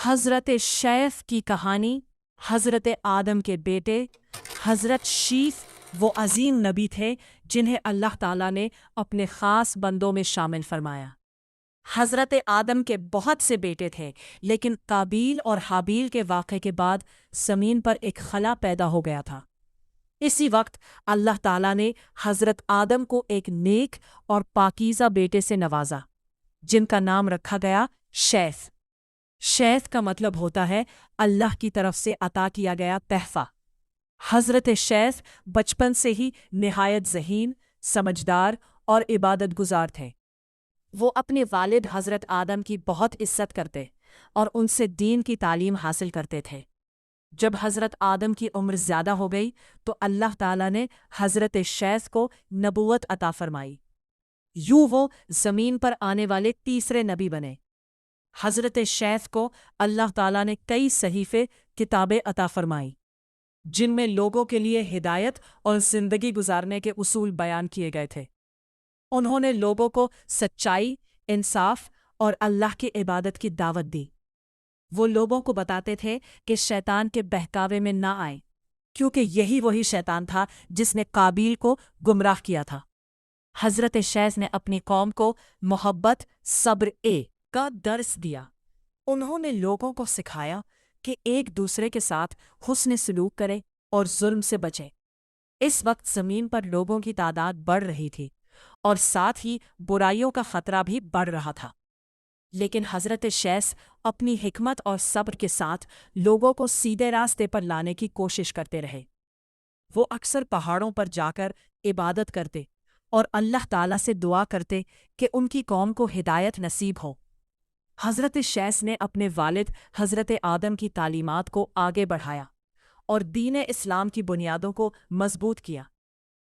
حضرت شیف کی کہانی۔ حضرت آدم کے بیٹے حضرت شیف وہ عظیم نبی تھے جنہیں اللہ تعالیٰ نے اپنے خاص بندوں میں شامل فرمایا۔ حضرت آدم کے بہت سے بیٹے تھے، لیکن قابیل اور حابیل کے واقعے کے بعد زمین پر ایک خلا پیدا ہو گیا تھا۔ اسی وقت اللہ تعالیٰ نے حضرت آدم کو ایک نیک اور پاکیزہ بیٹے سے نوازا، جن کا نام رکھا گیا شیف۔ شیف کا مطلب ہوتا ہے اللہ کی طرف سے عطا کیا گیا تحفہ۔ حضرت شیف بچپن سے ہی نہایت ذہین، سمجھدار اور عبادت گزار تھے۔ وہ اپنے والد حضرت آدم کی بہت عزت کرتے اور ان سے دین کی تعلیم حاصل کرتے تھے۔ جب حضرت آدم کی عمر زیادہ ہو گئی تو اللہ تعالیٰ نے حضرت شیف کو نبوت عطا فرمائی۔ یوں وہ زمین پر آنے والے تیسرے نبی بنے۔ حضرت شیف کو اللہ تعالیٰ نے کئی صحیفے، کتابیں عطا فرمائیں، جن میں لوگوں کے لیے ہدایت اور زندگی گزارنے کے اصول بیان کیے گئے تھے۔ انہوں نے لوگوں کو سچائی، انصاف اور اللہ کی عبادت کی دعوت دی۔ وہ لوگوں کو بتاتے تھے کہ شیطان کے بہکاوے میں نہ آئیں، کیونکہ یہی وہی شیطان تھا جس نے قابیل کو گمراہ کیا تھا۔ حضرت شیف نے اپنی قوم کو محبت، صبر کا درس دیا۔ انہوں نے لوگوں کو سکھایا کہ ایک دوسرے کے ساتھ حسن سلوک کرے اور ظلم سے بچے۔ اس وقت زمین پر لوگوں کی تعداد بڑھ رہی تھی اور ساتھ ہی برائیوں کا خطرہ بھی بڑھ رہا تھا، لیکن حضرت شیف اپنی حکمت اور صبر کے ساتھ لوگوں کو سیدھے راستے پر لانے کی کوشش کرتے رہے۔ وہ اکثر پہاڑوں پر جا کر عبادت کرتے اور اللہ تعالیٰ سے دعا کرتے کہ ان کی قوم کو ہدایت نصیب ہو۔ حضرت شیف نے اپنے والد حضرت آدم کی تعلیمات کو آگے بڑھایا اور دین اسلام کی بنیادوں کو مضبوط کیا۔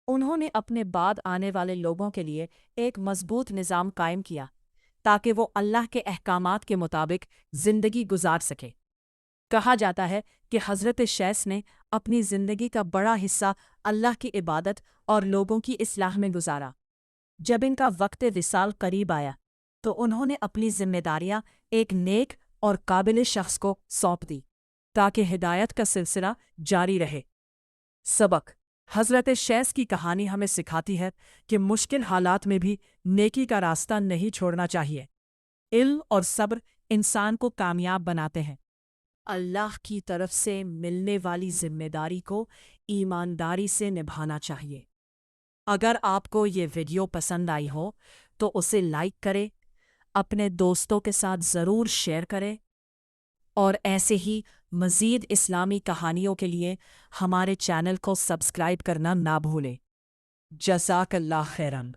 انہوں نے اپنے بعد آنے والے لوگوں کے لیے ایک مضبوط نظام قائم کیا تاکہ وہ اللہ کے احکامات کے مطابق زندگی گزار سکے۔ کہا جاتا ہے کہ حضرت شیف نے اپنی زندگی کا بڑا حصہ اللہ کی عبادت اور لوگوں کی اصلاح میں گزارا۔ جب ان کا وقت وصال قریب آیا تو انہوں نے اپنی ذمہ داریاں ایک نیک اور قابل شخص کو سونپ دی تاکہ ہدایت کا سلسلہ جاری رہے۔ سبق: حضرت شیف کی کہانی ہمیں سکھاتی ہے کہ مشکل حالات میں بھی نیکی کا راستہ نہیں چھوڑنا چاہیے۔ علم اور صبر انسان کو کامیاب بناتے ہیں۔ اللہ کی طرف سے ملنے والی ذمہ داری کو ایمانداری سے نبھانا چاہیے۔ اگر آپ کو یہ ویڈیو پسند آئی ہو تو اسے لائک کریں، اپنے دوستوں کے ساتھ ضرور شیئر کریں، اور ایسے ہی مزید اسلامی کہانیوں کے لیے ہمارے چینل کو سبسکرائب کرنا نہ بھولیں۔ جزاک اللہ خیراً۔